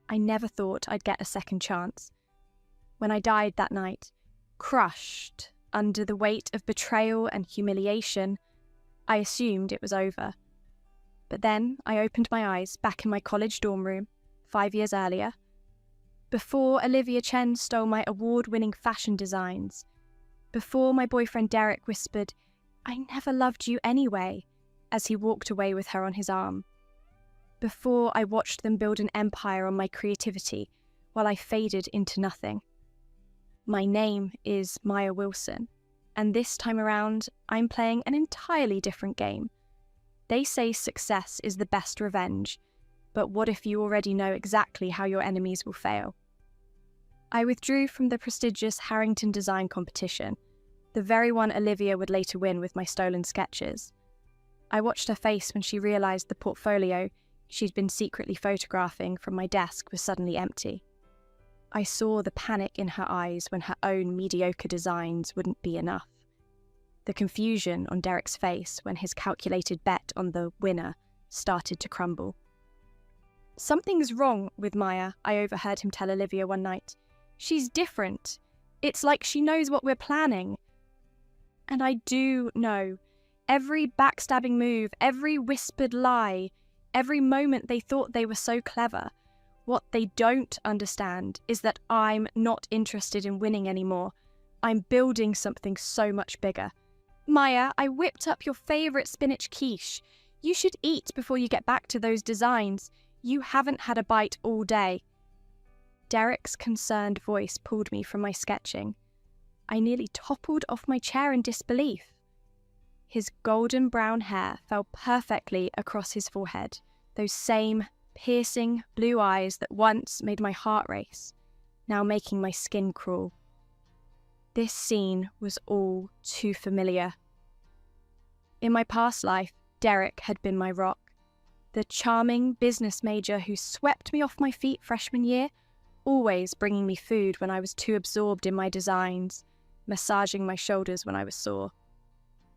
I never thought I'd get a second chance. When I died that night, crushed under the weight of betrayal and humiliation, I assumed it was over. But then I opened my eyes back in my college dorm room, 5 years earlier, before Olivia Chen stole my award-winning fashion designs, before my boyfriend Derek whispered, "I never loved you anyway," as he walked away with her on his arm, before I watched them build an empire on my creativity while I faded into nothing. My name is Maya Wilson, and this time around, I'm playing an entirely different game. They say success is the best revenge, but what if you already know exactly how your enemies will fail? I withdrew from the prestigious Harrington Design Competition, the very one Olivia would later win with my stolen sketches. I watched her face when she realised the portfolio she'd been secretly photographing from my desk was suddenly empty. I saw the panic in her eyes when her own mediocre designs wouldn't be enough. The confusion on Derek's face when his calculated bet on the winner started to crumble. "Something's wrong with Maya," I overheard him tell Olivia one night. "She's different. It's like she knows what we're planning." And I do know. Every backstabbing move, every whispered lie, every moment they thought they were so clever. What they don't understand is that I'm not interested in winning anymore. I'm building something so much bigger. "Maya, I whipped up your favourite spinach quiche. You should eat before you get back to those designs. You haven't had a bite all day." Derek's concerned voice pulled me from my sketching. I nearly toppled off my chair in disbelief. His golden brown hair fell perfectly across his forehead, those same piercing blue eyes that once made my heart race, now making my skin crawl. This scene was all too familiar. In my past life, Derek had been my rock. The charming business major who swept me off my feet freshman year, always bringing me food when I was too absorbed in my designs, massaging my shoulders when I was sore.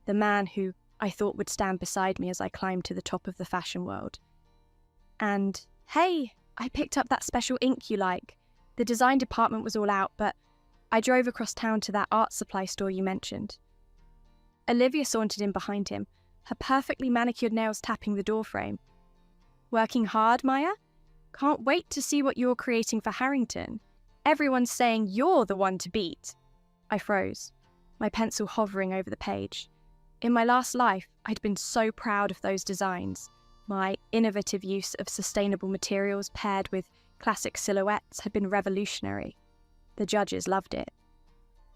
The man who I thought would stand beside me as I climbed to the top of the fashion world. And, "Hey, I picked up that special ink you like. The design department was all out, but I drove across town to that art supply store you mentioned." Olivia sauntered in behind him, her perfectly manicured nails tapping the doorframe. "Working hard, Maya? Can't wait to see what you're creating for Harrington. Everyone's saying you're the one to beat." I froze, my pencil hovering over the page. In my last life, I'd been so proud of those designs. My innovative use of sustainable materials paired with classic silhouettes had been revolutionary. The judges loved it.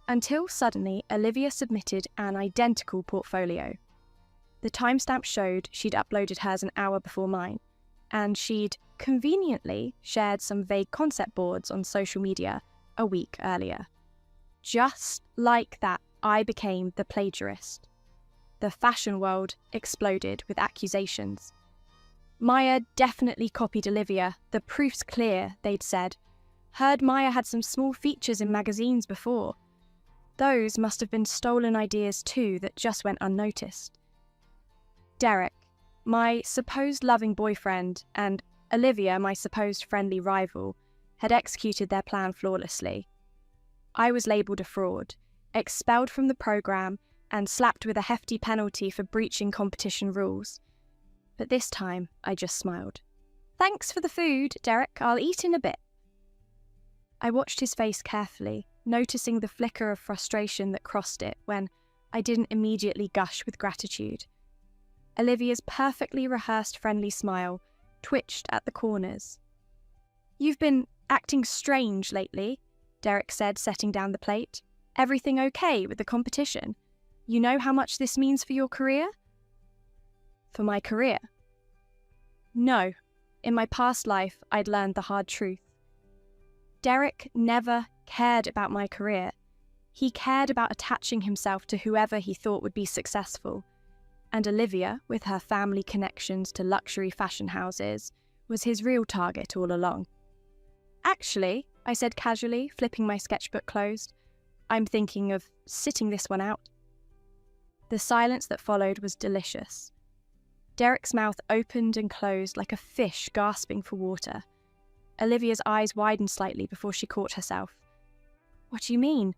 Until suddenly, Olivia submitted an identical portfolio. The timestamp showed she'd uploaded hers an hour before mine, and she'd conveniently shared some vague concept boards on social media a week earlier. Just like that, I became the plagiarist. The fashion world exploded with accusations. "Maya definitely copied Olivia. The proof's clear," they'd said. "Heard Maya had some small features in magazines before. Those must have been stolen ideas too that just went unnoticed." Derek, my supposed loving boyfriend, and Olivia, my supposed friendly rival, had executed their plan flawlessly. I was labelled a fraud, expelled from the programme, and slapped with a hefty penalty for breaching competition rules. But this time, I just smiled. "Thanks for the food, Derek. I'll eat in a bit." I watched his face carefully, noticing the flicker of frustration that crossed it when I didn't immediately gush with gratitude. Olivia's perfectly rehearsed friendly smile twitched at the corners. "You've been acting strange lately," Derek said, setting down the plate. "Everything okay with the competition? You know how much this means for your career?" For my career? No. In my past life, I'd learned the hard truth. Derek never cared about my career. He cared about attaching himself to whoever he thought would be successful. And Olivia, with her family connections to luxury fashion houses, was his real target all along. "Actually," I said casually, flipping my sketchbook closed, "I'm thinking of sitting this one out." The silence that followed was delicious. Derek's mouth opened and closed like a fish gasping for water. Olivia's eyes widened slightly before she caught herself. What do you mean?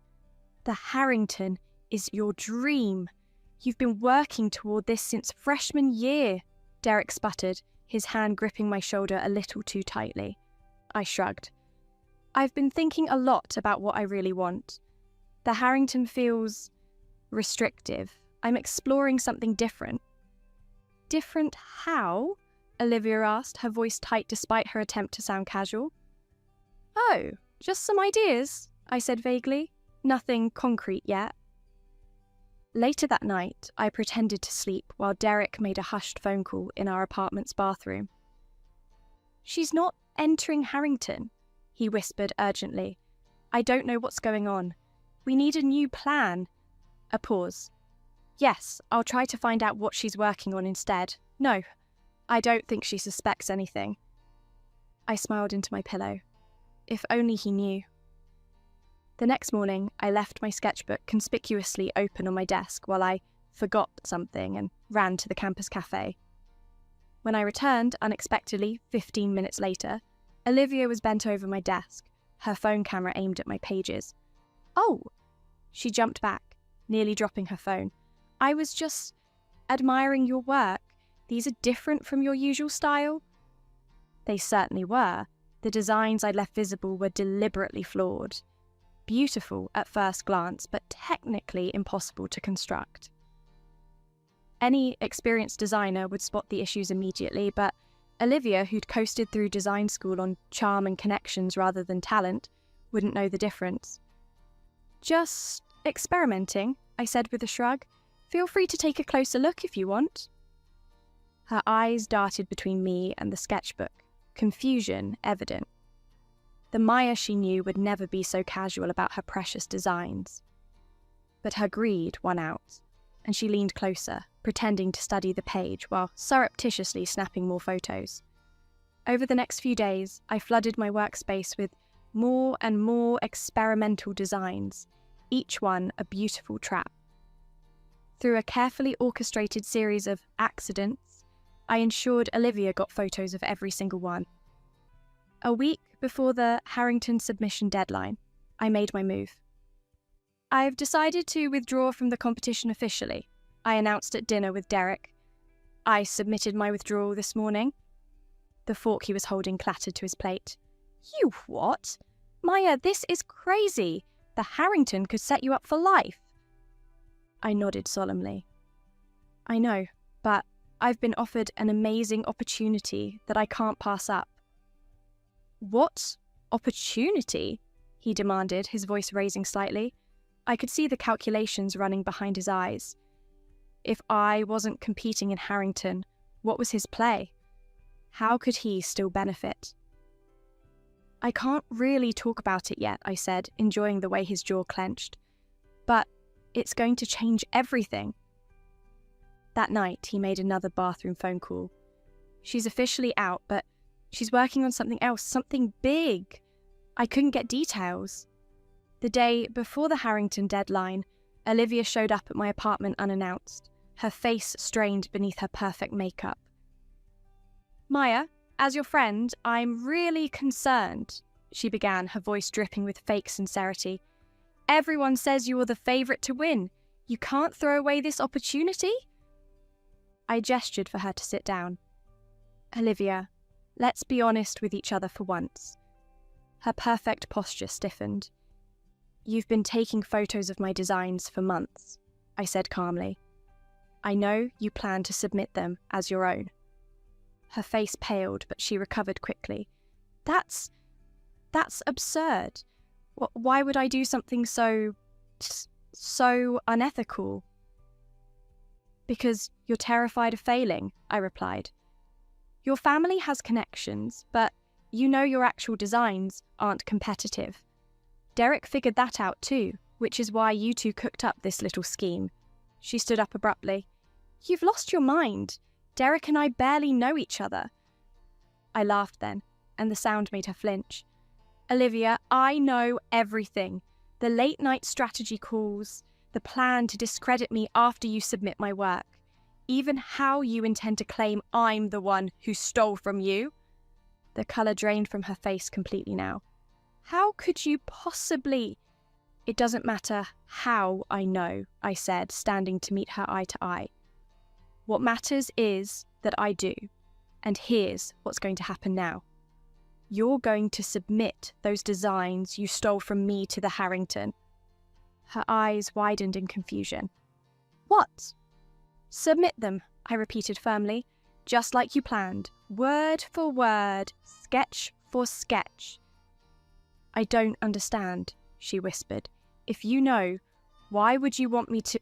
The Harrington is your dream. You've been working toward this since freshman year, Derek sputtered, his hand gripping my shoulder a little too tightly. I shrugged. I've been thinking a lot about what I really want. The Harrington feels restrictive. I'm exploring something different. Different how? Olivia asked, her voice tight despite her attempt to sound casual. Oh, just some ideas, I said vaguely. Nothing concrete yet. Later that night, I pretended to sleep while Derek made a hushed phone call in our apartment's bathroom. She's not entering Harrington, he whispered urgently. I don't know what's going on. We need a new plan. A pause. Yes, I'll try to find out what she's working on instead. No, I don't think she suspects anything. I smiled into my pillow. If only he knew. The next morning, I left my sketchbook conspicuously open on my desk while I forgot something and ran to the campus cafe. When I returned, unexpectedly, 15 minutes later, Olivia was bent over my desk, her phone camera aimed at my pages. Oh! She jumped back, nearly dropping her phone. I was just admiring your work. These are different from your usual style? They certainly were. The designs I'd left visible were deliberately flawed. Beautiful at first glance, but technically impossible to construct. Any experienced designer would spot the issues immediately, but Olivia, who'd coasted through design school on charm and connections rather than talent, wouldn't know the difference. Just experimenting, I said with a shrug. Feel free to take a closer look if you want. Her eyes darted between me and the sketchbook, confusion evident. The Maya she knew would never be so casual about her precious designs. But her greed won out, and she leaned closer, pretending to study the page while surreptitiously snapping more photos. Over the next few days, I flooded my workspace with more and more experimental designs, each one a beautiful trap. Through a carefully orchestrated series of accidents, I ensured Olivia got photos of every single one. A week before the Harrington submission deadline, I made my move. I've decided to withdraw from the competition officially, I announced at dinner with Derek. I submitted my withdrawal this morning. The fork he was holding clattered to his plate. You what? Maya, this is crazy. The Harrington could set you up for life. I nodded solemnly. I know, but I've been offered an amazing opportunity that I can't pass up. What opportunity? He demanded, his voice raising slightly. I could see the calculations running behind his eyes. If I wasn't competing in Harrington, what was his play? How could he still benefit? I can't really talk about it yet, I said, enjoying the way his jaw clenched. But it's going to change everything. That night, he made another bathroom phone call. She's officially out, but she's working on something else, something big. I couldn't get details. The day before the Harrington deadline, Olivia showed up at my apartment unannounced, her face strained beneath her perfect makeup. Maya, as your friend, I'm really concerned, she began, her voice dripping with fake sincerity. Everyone says you are the favourite to win. You can't throw away this opportunity? I gestured for her to sit down. Olivia, let's be honest with each other for once. Her perfect posture stiffened. You've been taking photos of my designs for months, I said calmly. I know you plan to submit them as your own. Her face paled, but she recovered quickly. That's absurd. Why would I do something so unethical? Because you're terrified of failing, I replied. Your family has connections, but you know your actual designs aren't competitive. Derek figured that out too, which is why you two cooked up this little scheme. She stood up abruptly. You've lost your mind. Derek and I barely know each other. I laughed then, and the sound made her flinch. Olivia, I know everything. The late-night strategy calls, the plan to discredit me after you submit my work, even how you intend to claim I'm the one who stole from you. The colour drained from her face completely now. How could you possibly? It doesn't matter how I know, I said, standing to meet her eye to eye. What matters is that I do. And here's what's going to happen now. You're going to submit those designs you stole from me to the Harrington. Her eyes widened in confusion. What? Submit them, I repeated firmly, just like you planned, word for word, sketch for sketch. I don't understand, she whispered. If you know, why would you want me to?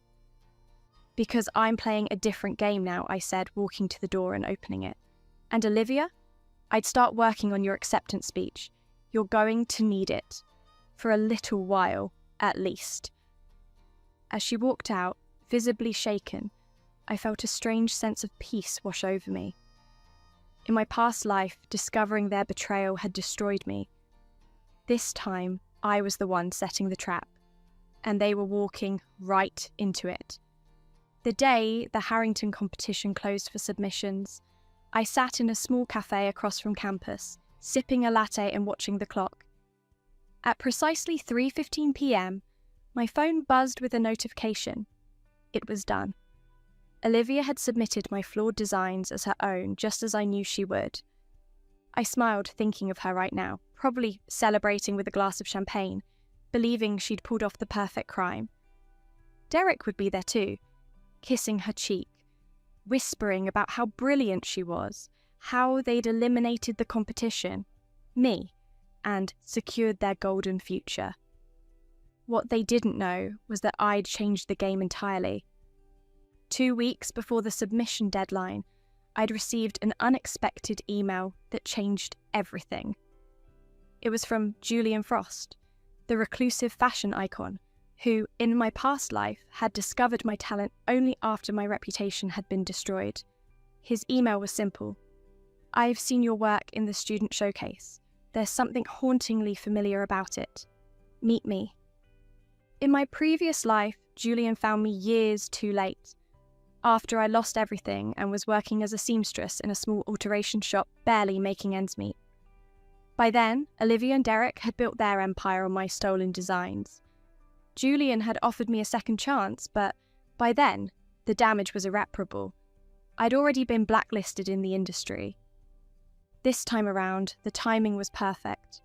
Because I'm playing a different game now, I said, walking to the door and opening it. And Olivia? I'd start working on your acceptance speech. You're going to need it. For a little while, at least. As she walked out, visibly shaken, I felt a strange sense of peace wash over me. In my past life, discovering their betrayal had destroyed me. This time, I was the one setting the trap, and they were walking right into it. The day the Harrington competition closed for submissions, I sat in a small cafe across from campus, sipping a latte and watching the clock. At precisely 3:15 p.m, my phone buzzed with a notification. It was done. Olivia had submitted my flawed designs as her own, just as I knew she would. I smiled thinking of her right now, probably celebrating with a glass of champagne, believing she'd pulled off the perfect crime. Derek would be there too, kissing her cheek, whispering about how brilliant she was, how they'd eliminated the competition, me, and secured their golden future. What they didn't know was that I'd changed the game entirely. 2 weeks before the submission deadline, I'd received an unexpected email that changed everything. It was from Julian Frost, the reclusive fashion icon, who, in my past life, had discovered my talent only after my reputation had been destroyed. His email was simple. I've seen your work in the student showcase. There's something hauntingly familiar about it. Meet me. In my previous life, Julian found me years too late, after I lost everything and was working as a seamstress in a small alteration shop, barely making ends meet. By then, Olivia and Derek had built their empire on my stolen designs. Julian had offered me a second chance, but by then, the damage was irreparable. I'd already been blacklisted in the industry. This time around, the timing was perfect.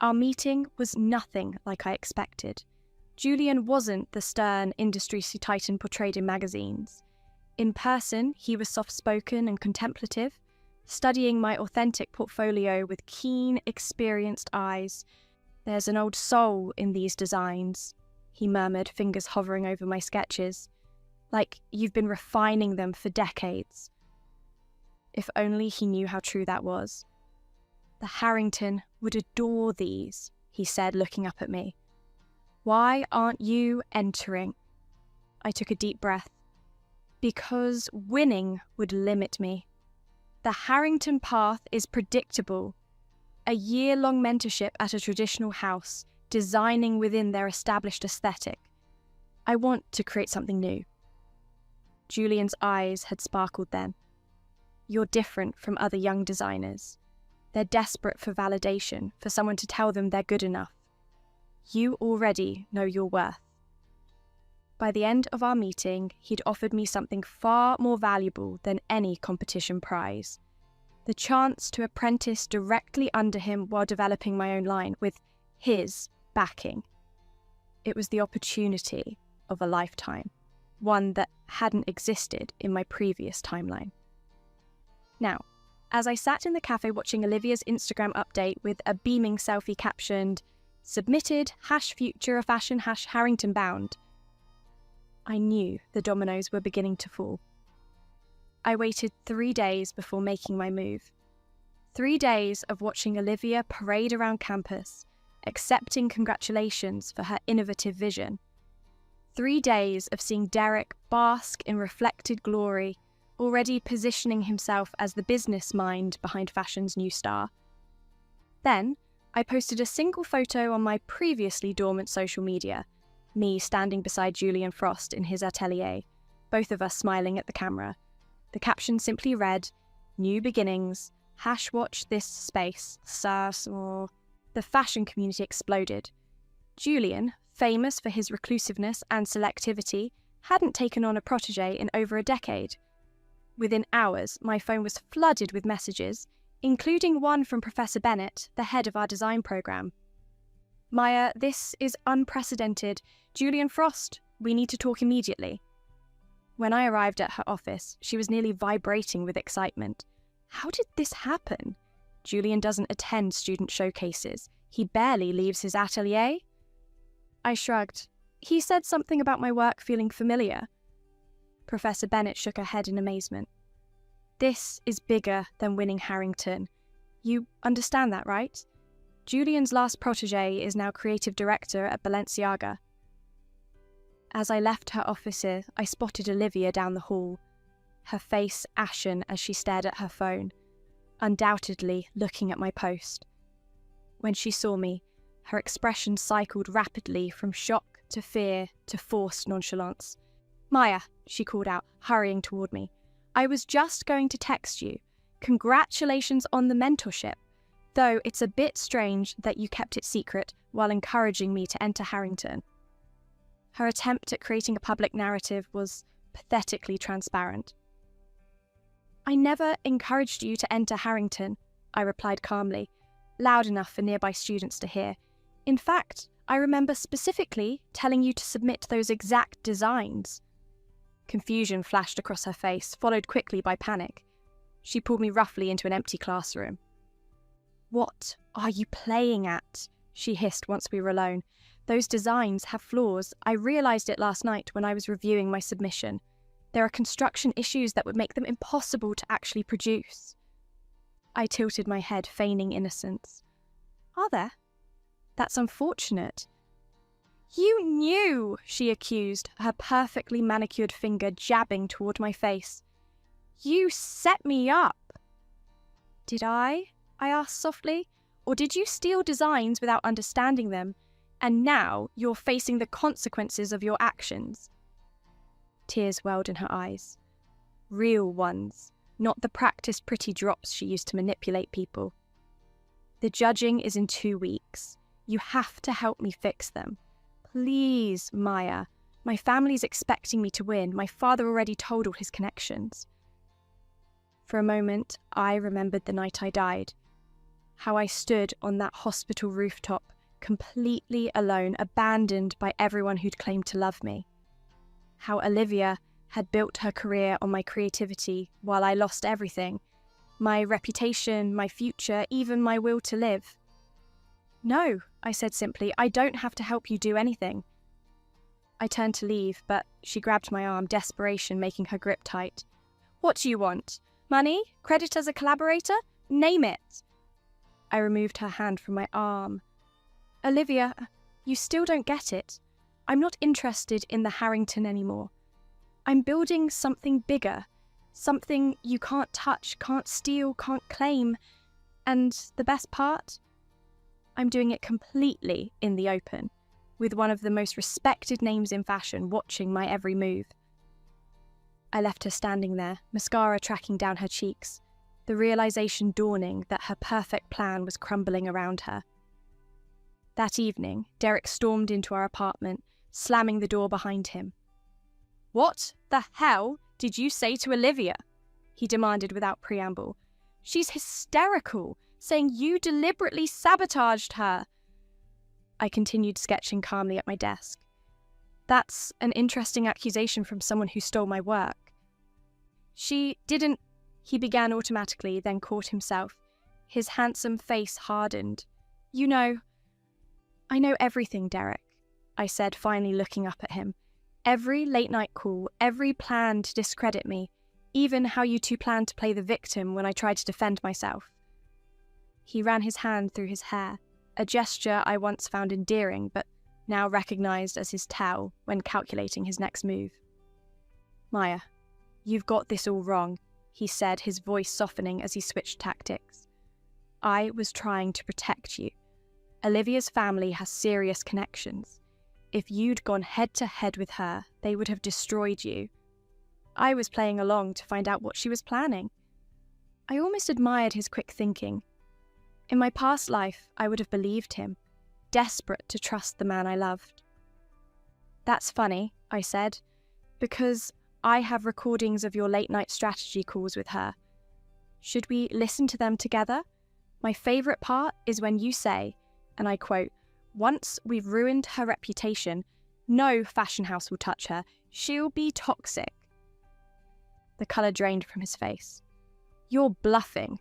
Our meeting was nothing like I expected. Julian wasn't the stern industry titan portrayed in magazines. In person, he was soft-spoken and contemplative, studying my authentic portfolio with keen, experienced eyes. There's an old soul in these designs, he murmured, fingers hovering over my sketches. Like you've been refining them for decades. If only he knew how true that was. The Harrington would adore these, he said, looking up at me. Why aren't you entering? I took a deep breath. Because winning would limit me. The Harrington path is predictable. A year-long mentorship at a traditional house, designing within their established aesthetic. I want to create something new. Julian's eyes had sparkled then. You're different from other young designers. They're desperate for validation, for someone to tell them they're good enough. You already know your worth. By the end of our meeting, he'd offered me something far more valuable than any competition prize. The chance to apprentice directly under him while developing my own line with his backing. It was the opportunity of a lifetime, one that hadn't existed in my previous timeline. Now, as I sat in the cafe watching Olivia's Instagram update with a beaming selfie captioned, "Submitted, #future of fashion, #Harrington bound," I knew the dominoes were beginning to fall. I waited 3 days before making my move. 3 days of watching Olivia parade around campus, accepting congratulations for her innovative vision. 3 days of seeing Derek bask in reflected glory, already positioning himself as the business mind behind fashion's new star. Then, I posted a single photo on my previously dormant social media, me standing beside Julian Frost in his atelier, both of us smiling at the camera. The caption simply read, "New beginnings, Watch this space, sus, or... The fashion community exploded. Julian, famous for his reclusiveness and selectivity, hadn't taken on a protege in over a decade. Within hours, my phone was flooded with messages, including one from Professor Bennett, the head of our design program. Maya, this is unprecedented. Julian Frost, we need to talk immediately. When I arrived at her office, she was nearly vibrating with excitement. How did this happen? Julian doesn't attend student showcases. He barely leaves his atelier. I shrugged. He said something about my work feeling familiar. Professor Bennett shook her head in amazement. This is bigger than winning Harrington. You understand that, right? Julian's last protege is now creative director at Balenciaga. As I left her offices, I spotted Olivia down the hall, her face ashen as she stared at her phone, undoubtedly looking at my post. When she saw me, her expression cycled rapidly from shock to fear to forced nonchalance. Maya, she called out, hurrying toward me. I was just going to text you. Congratulations on the mentorship, though it's a bit strange that you kept it secret while encouraging me to enter Harrington. Her attempt at creating a public narrative was pathetically transparent. I never encouraged you to enter Harrington, I replied calmly, loud enough for nearby students to hear. In fact, I remember specifically telling you to submit those exact designs. Confusion flashed across her face, followed quickly by panic. She pulled me roughly into an empty classroom. What are you playing at? She hissed once we were alone. Those designs have flaws. I realised it last night when I was reviewing my submission. There are construction issues that would make them impossible to actually produce. I tilted my head, feigning innocence. Are there? That's unfortunate. You knew, she accused, her perfectly manicured finger jabbing toward my face. You set me up. Did I asked softly. Or did you steal designs without understanding them, and now you're facing the consequences of your actions? Tears welled in her eyes. Real ones, not the practiced pretty drops she used to manipulate people. The judging is in 2 weeks. You have to help me fix them. Please, Maya. My family's expecting me to win. My father already told all his connections. For a moment, I remembered the night I died. How I stood on that hospital rooftop, completely alone, abandoned by everyone who'd claimed to love me. How Olivia had built her career on my creativity while I lost everything. My reputation, my future, even my will to live. No, I said simply, I don't have to help you do anything. I turned to leave, but she grabbed my arm, desperation making her grip tight. What do you want? Money? Credit as a collaborator? Name it. I removed her hand from my arm. Olivia, you still don't get it. I'm not interested in the Harrington anymore. I'm building something bigger, something you can't touch, can't steal, can't claim. And the best part? I'm doing it completely in the open, with one of the most respected names in fashion watching my every move. I left her standing there, mascara tracking down her cheeks, the realization dawning that her perfect plan was crumbling around her. That evening, Derek stormed into our apartment, slamming the door behind him. What the hell did you say to Olivia? He demanded without preamble. She's hysterical, saying you deliberately sabotaged her. I continued sketching calmly at my desk. That's an interesting accusation from someone who stole my work. She didn't, he began automatically, then caught himself. His handsome face hardened. I know everything, Derek, I said, finally looking up at him. Every late-night call, every plan to discredit me, even how you two planned to play the victim when I tried to defend myself. He ran his hand through his hair, a gesture I once found endearing, but now recognized as his tell when calculating his next move. Maya, you've got this all wrong, he said, his voice softening as he switched tactics. I was trying to protect you. Olivia's family has serious connections. If you'd gone head-to-head with her, they would have destroyed you. I was playing along to find out what she was planning. I almost admired his quick thinking. In my past life, I would have believed him, desperate to trust the man I loved. "That's funny," I said, "because I have recordings of your late-night strategy calls with her. Should we listen to them together? My favourite part is when you say, and I quote, 'Once we've ruined her reputation, no fashion house will touch her. She'll be toxic.'" The colour drained from his face. "You're bluffing."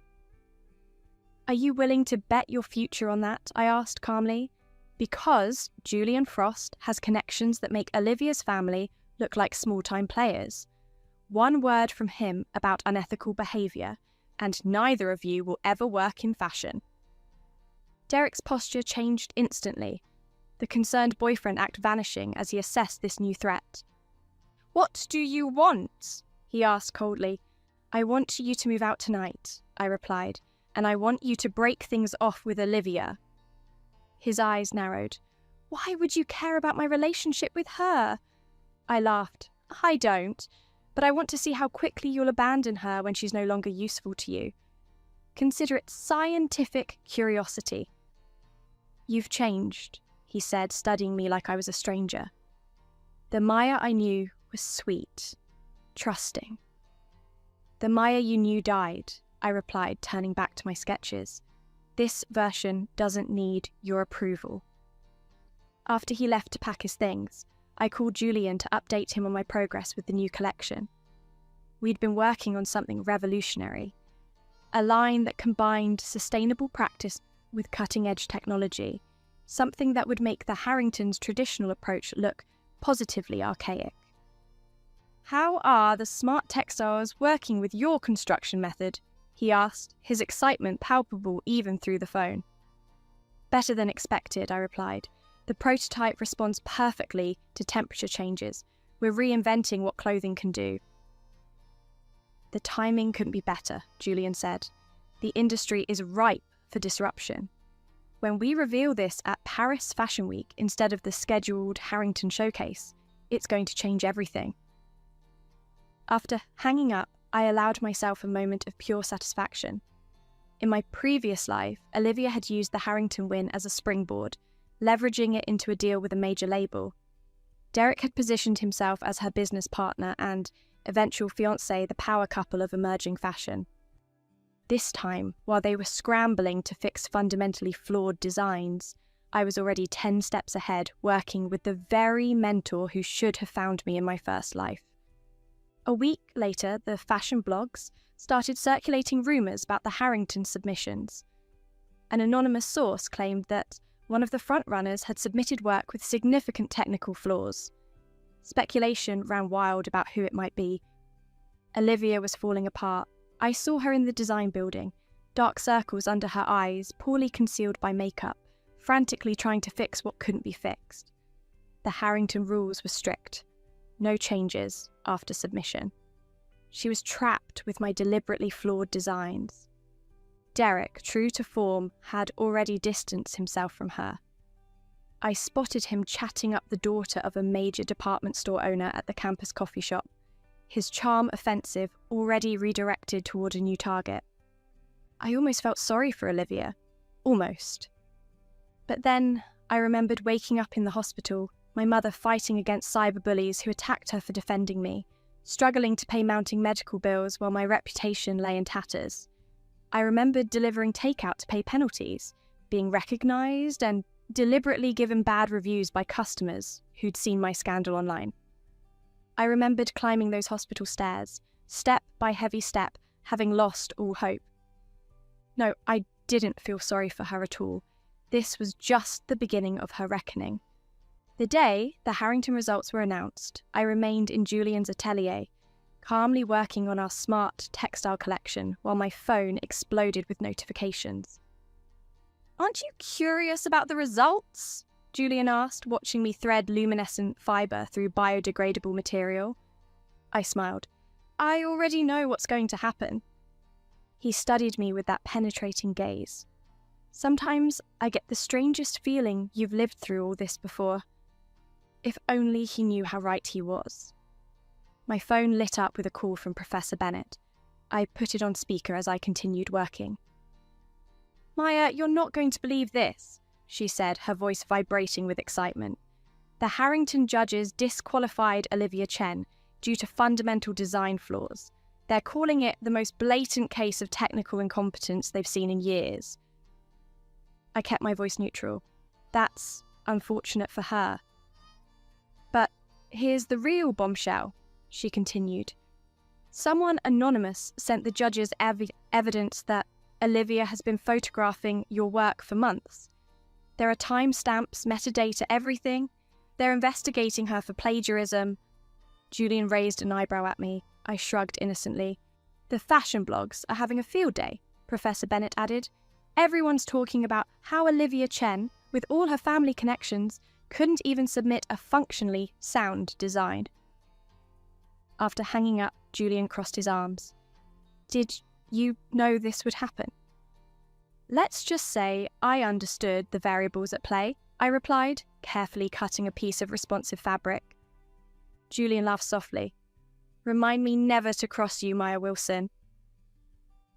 "Are you willing to bet your future on that?" I asked calmly. "Because Julian Frost has connections that make Olivia's family look like small-time players. One word from him about unethical behaviour, and neither of you will ever work in fashion." Derek's posture changed instantly, the concerned boyfriend act vanishing as he assessed this new threat. "What do you want?" he asked coldly. "I want you to move out tonight," I replied, "and I want you to break things off with Olivia." His eyes narrowed. "Why would you care about my relationship with her?" I laughed. "I don't, but I want to see how quickly you'll abandon her when she's no longer useful to you. Consider it scientific curiosity." "You've changed," he said, studying me like I was a stranger. "The Maya I knew was sweet, trusting." "The Maya you knew died," I replied, turning back to my sketches. "This version doesn't need your approval." After he left to pack his things, I called Julian to update him on my progress with the new collection. We'd been working on something revolutionary, a line that combined sustainable practice with cutting-edge technology, something that would make the Harringtons' traditional approach look positively archaic. "How are the smart textiles working with your construction method?" he asked, his excitement palpable even through the phone. "Better than expected," I replied. "The prototype responds perfectly to temperature changes. We're reinventing what clothing can do." "The timing couldn't be better," Julian said. "The industry is ripe for disruption. When we reveal this at Paris Fashion Week instead of the scheduled Harrington showcase, it's going to change everything." After hanging up, I allowed myself a moment of pure satisfaction. In my previous life, Olivia had used the Harrington win as a springboard, leveraging it into a deal with a major label. Derek had positioned himself as her business partner and eventual fiancé, the power couple of emerging fashion. This time, while they were scrambling to fix fundamentally flawed designs, I was already 10 steps ahead, working with the very mentor who should have found me in my first life. A week later, the fashion blogs started circulating rumours about the Harrington submissions. An anonymous source claimed that one of the frontrunners had submitted work with significant technical flaws. Speculation ran wild about who it might be. Olivia was falling apart. I saw her in the design building, dark circles under her eyes, poorly concealed by makeup, frantically trying to fix what couldn't be fixed. The Harrington rules were strict. No changes after submission. She was trapped with my deliberately flawed designs. Derek, true to form, had already distanced himself from her. I spotted him chatting up the daughter of a major department store owner at the campus coffee shop, his charm offensive already redirected toward a new target. I almost felt sorry for Olivia. Almost. But then I remembered waking up in the hospital, my mother fighting against cyberbullies who attacked her for defending me, struggling to pay mounting medical bills while my reputation lay in tatters. I remembered delivering takeout to pay penalties, being recognised and deliberately given bad reviews by customers who'd seen my scandal online. I remembered climbing those hospital stairs, step by heavy step, having lost all hope. No, I didn't feel sorry for her at all. This was just the beginning of her reckoning. The day the Harrington results were announced, I remained in Julian's atelier, calmly working on our smart textile collection while my phone exploded with notifications. "Aren't you curious about the results?" Julian asked, watching me thread luminescent fibre through biodegradable material. I smiled. "I already know what's going to happen." He studied me with that penetrating gaze. "Sometimes I get the strangest feeling you've lived through all this before." If only he knew how right he was. My phone lit up with a call from Professor Bennett. I put it on speaker as I continued working. "Maya, you're not going to believe this," she said, her voice vibrating with excitement. "The Harrington judges disqualified Olivia Chen due to fundamental design flaws. They're calling it the most blatant case of technical incompetence they've seen in years." I kept my voice neutral. "That's unfortunate for her. But here's the real bombshell," she continued. "Someone anonymous sent the judges evidence that Olivia has been photographing your work for months. There are timestamps, metadata, everything. They're investigating her for plagiarism." Julian raised an eyebrow at me. I shrugged innocently. "The fashion blogs are having a field day," Professor Bennett added. "Everyone's talking about how Olivia Chen, with all her family connections, couldn't even submit a functionally sound design." After hanging up, Julian crossed his arms. "Did you know this would happen?" "Let's just say I understood the variables at play," I replied, carefully cutting a piece of responsive fabric. Julian laughed softly. "Remind me never to cross you, Maya Wilson."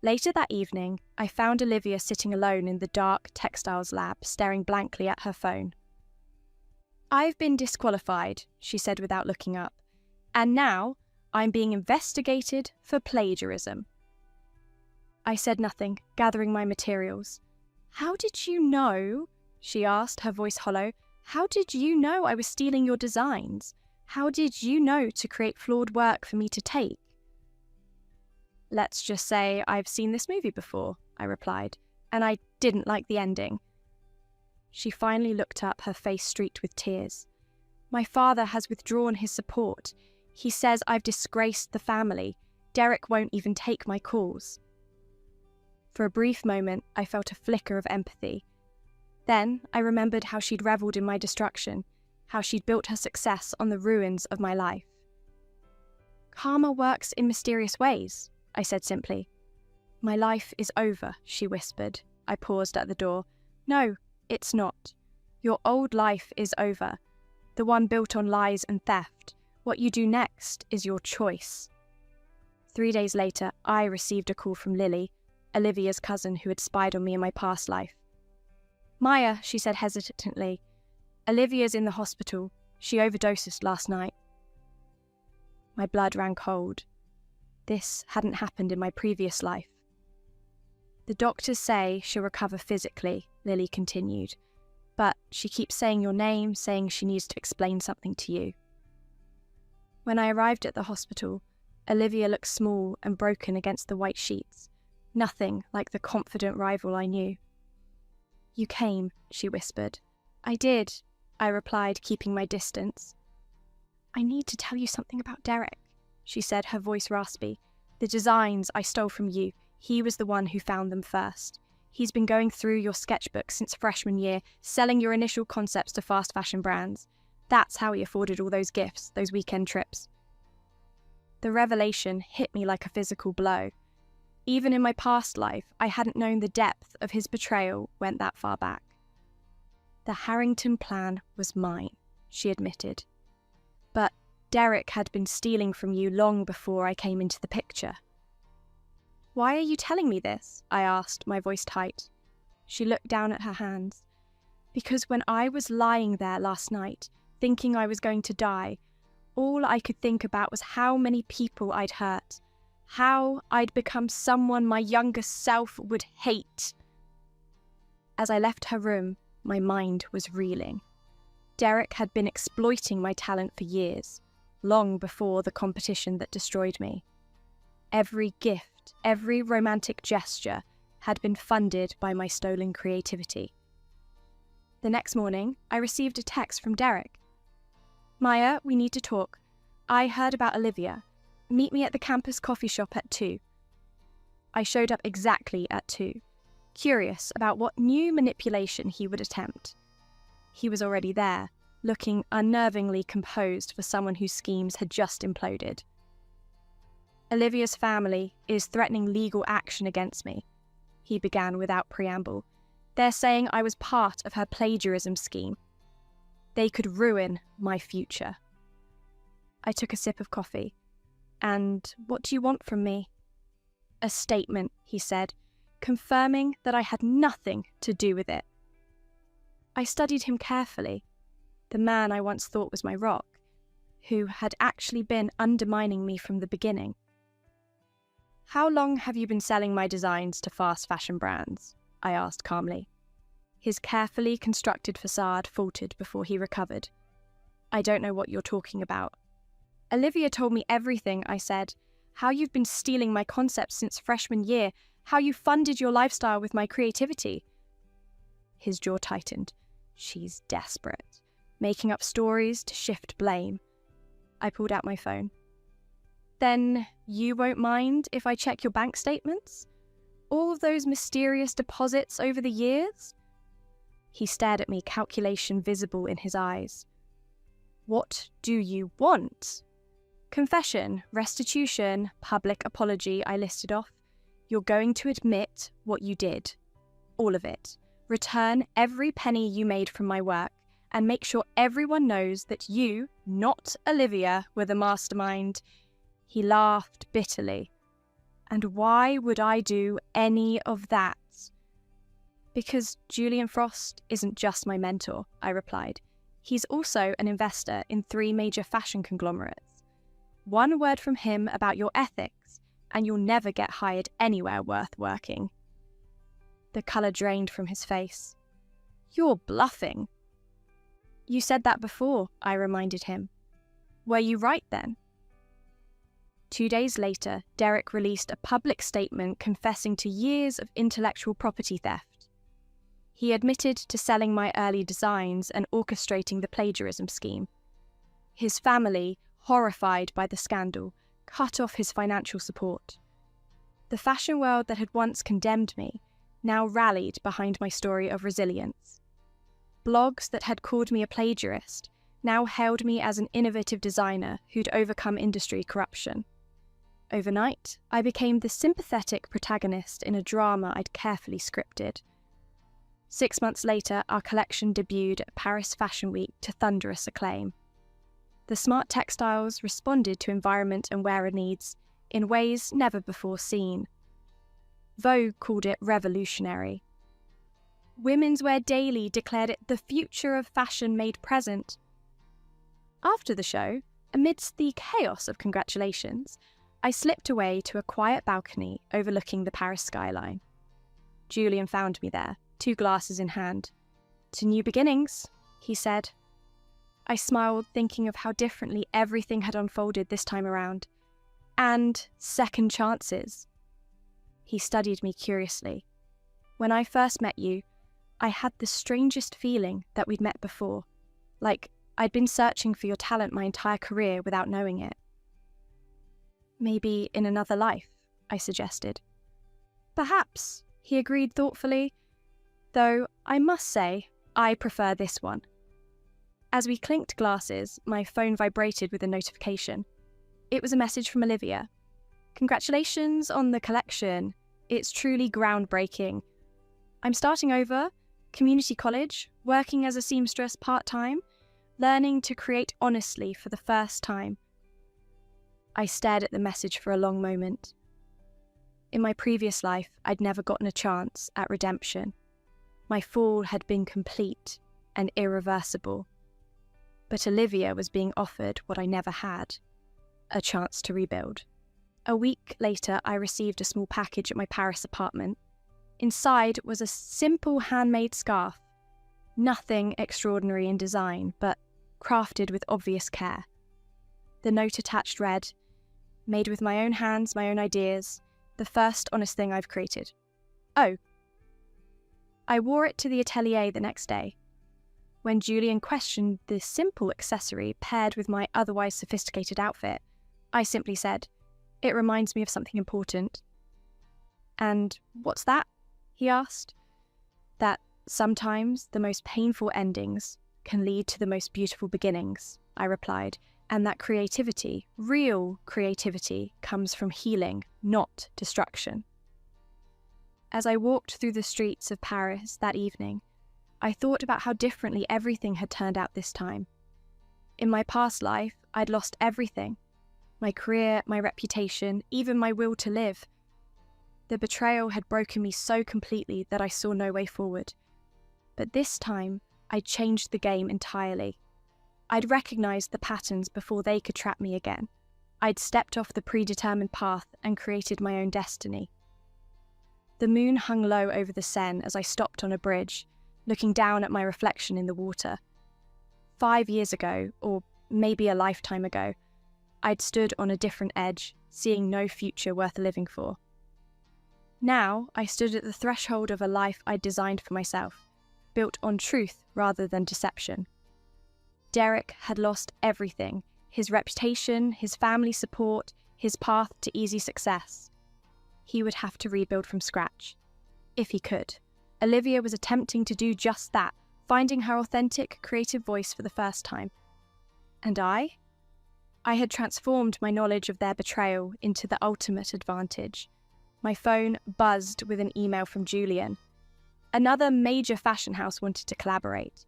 Later that evening, I found Olivia sitting alone in the dark textiles lab, staring blankly at her phone. "I've been disqualified," she said without looking up, "and now I'm being investigated for plagiarism." I said nothing, gathering my materials. "How did you know?" she asked, her voice hollow. "How did you know I was stealing your designs? How did you know to create flawed work for me to take?" "Let's just say I've seen this movie before," I replied, "and I didn't like the ending." She finally looked up, her face streaked with tears. "My father has withdrawn his support. He says I've disgraced the family. Derek won't even take my calls." For a brief moment, I felt a flicker of empathy. Then I remembered how she'd revelled in my destruction, how she'd built her success on the ruins of my life. "Karma works in mysterious ways," I said simply. "My life is over," she whispered. I paused at the door. "No, it's not. Your old life is over. The one built on lies and theft. What you do next is your choice." 3 days later, I received a call from Lily, Olivia's cousin who had spied on me in my past life. "Maya," she said hesitantly, "Olivia's in the hospital. She overdosed last night." My blood ran cold. This hadn't happened in my previous life. "The doctors say she'll recover physically," Lily continued, "but she keeps saying your name, saying she needs to explain something to you." When I arrived at the hospital, Olivia looked small and broken against the white sheets, nothing like the confident rival I knew. "You came," she whispered. "I did," I replied, keeping my distance. "I need to tell you something about Derek," she said, her voice raspy. "The designs I stole from you, he was the one who found them first. He's been going through your sketchbook since freshman year, selling your initial concepts to fast fashion brands. That's how he afforded all those gifts, those weekend trips." The revelation hit me like a physical blow. Even in my past life, I hadn't known the depth of his betrayal went that far back. "The Harrington plan was mine," she admitted. "But Derek had been stealing from you long before I came into the picture." "Why are you telling me this?" I asked, my voice tight. She looked down at her hands. "Because when I was lying there last night, thinking I was going to die, all I could think about was how many people I'd hurt, how I'd become someone my younger self would hate." As I left her room, my mind was reeling. Derek had been exploiting my talent for years, long before the competition that destroyed me. Every gift, every romantic gesture had been funded by my stolen creativity. The next morning, I received a text from Derek. "Maya, we need to talk. I heard about Olivia. Meet me at the campus coffee shop at 2. I showed up exactly at 2, curious about what new manipulation he would attempt. He was already there, looking unnervingly composed for someone whose schemes had just imploded. "Olivia's family is threatening legal action against me," he began without preamble. "They're saying I was part of her plagiarism scheme. They could ruin my future." I took a sip of coffee. "And what do you want from me?" A statement, he said, confirming that I had nothing to do with it. I studied him carefully, the man I once thought was my rock, who had actually been undermining me from the beginning. "How long have you been selling my designs to fast fashion brands?" I asked calmly. His carefully constructed facade faltered before he recovered. "I don't know what you're talking about." "Olivia told me everything," I said. "How you've been stealing my concepts since freshman year, how you funded your lifestyle with my creativity." His jaw tightened. She's desperate, making up stories to shift blame. I pulled out my phone. "Then you won't mind if I check your bank statements? All of those mysterious deposits over the years?" He stared at me, calculation visible in his eyes. "What do you want?" "Confession, restitution, public apology," I listed off. "You're going to admit what you did. All of it. Return every penny you made from my work, and make sure everyone knows that you, not Olivia, were the mastermind." He laughed bitterly. "And why would I do any of that?" "Because Julian Frost isn't just my mentor," I replied. "He's also an investor in 3 major fashion conglomerates. One word from him about your ethics, and you'll never get hired anywhere worth working." The colour drained from his face. "You're bluffing." "You said that before," I reminded him. "Were you right then?" 2 days later, Derek released a public statement confessing to years of intellectual property theft. He admitted to selling my early designs and orchestrating the plagiarism scheme. His family, horrified by the scandal, cut off his financial support. The fashion world that had once condemned me now rallied behind my story of resilience. Blogs that had called me a plagiarist now hailed me as an innovative designer who'd overcome industry corruption. Overnight, I became the sympathetic protagonist in a drama I'd carefully scripted. 6 months later, our collection debuted at Paris Fashion Week to thunderous acclaim. The smart textiles responded to environment and wearer needs in ways never before seen. Vogue called it revolutionary. Women's Wear Daily declared it the future of fashion made present. After the show, amidst the chaos of congratulations, I slipped away to a quiet balcony overlooking the Paris skyline. Julian found me there, 2 glasses in hand. "To new beginnings," he said. I smiled, thinking of how differently everything had unfolded this time around. And second chances. He studied me curiously. "When I first met you, I had the strangest feeling that we'd met before, like I'd been searching for your talent my entire career without knowing it." "Maybe in another life," I suggested. "Perhaps," he agreed thoughtfully, "though I must say I prefer this one." As we clinked glasses, my phone vibrated with a notification. It was a message from Olivia. "Congratulations on the collection. It's truly groundbreaking. I'm starting over, community college, working as a seamstress part-time, learning to create honestly for the first time." I stared at the message for a long moment. In my previous life, I'd never gotten a chance at redemption. My fall had been complete and irreversible. But Olivia was being offered what I never had, a chance to rebuild. A week later, I received a small package at my Paris apartment. Inside was a simple handmade scarf. Nothing extraordinary in design, but crafted with obvious care. The note attached read, "Made with my own hands, my own ideas, the first honest thing I've created. Oh." I wore it to the atelier the next day. When Julian questioned the simple accessory paired with my otherwise sophisticated outfit, I simply said, "It reminds me of something important." "And what's that?" he asked. "That sometimes the most painful endings can lead to the most beautiful beginnings," I replied, "and that creativity, real creativity, comes from healing, not destruction." As I walked through the streets of Paris that evening, I thought about how differently everything had turned out this time. In my past life, I'd lost everything. My career, my reputation, even my will to live. The betrayal had broken me so completely that I saw no way forward. But this time, I'd changed the game entirely. I'd recognised the patterns before they could trap me again. I'd stepped off the predetermined path and created my own destiny. The moon hung low over the Seine as I stopped on a bridge, looking down at my reflection in the water. 5 years ago, or maybe a lifetime ago, I'd stood on a different edge, seeing no future worth living for. Now, I stood at the threshold of a life I'd designed for myself, built on truth rather than deception. Derek had lost everything: his reputation, his family support, his path to easy success. He would have to rebuild from scratch, if he could. Olivia was attempting to do just that, finding her authentic, creative voice for the first time. And I had transformed my knowledge of their betrayal into the ultimate advantage. My phone buzzed with an email from Julian. Another major fashion house wanted to collaborate.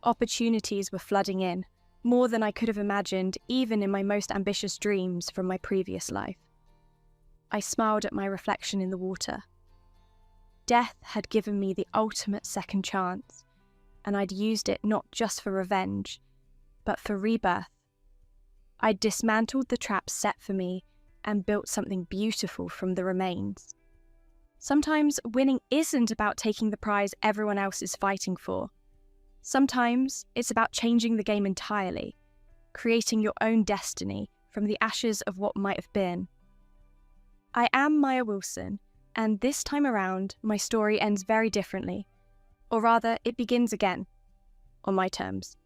Opportunities were flooding in, more than I could have imagined even in my most ambitious dreams from my previous life. I smiled at my reflection in the water. Death had given me the ultimate second chance, and I'd used it not just for revenge, but for rebirth. I'd dismantled the traps set for me and built something beautiful from the remains. Sometimes winning isn't about taking the prize everyone else is fighting for. Sometimes it's about changing the game entirely, creating your own destiny from the ashes of what might have been. I am Maya Wilson, and this time around, my story ends very differently. Or rather, it begins again, on my terms.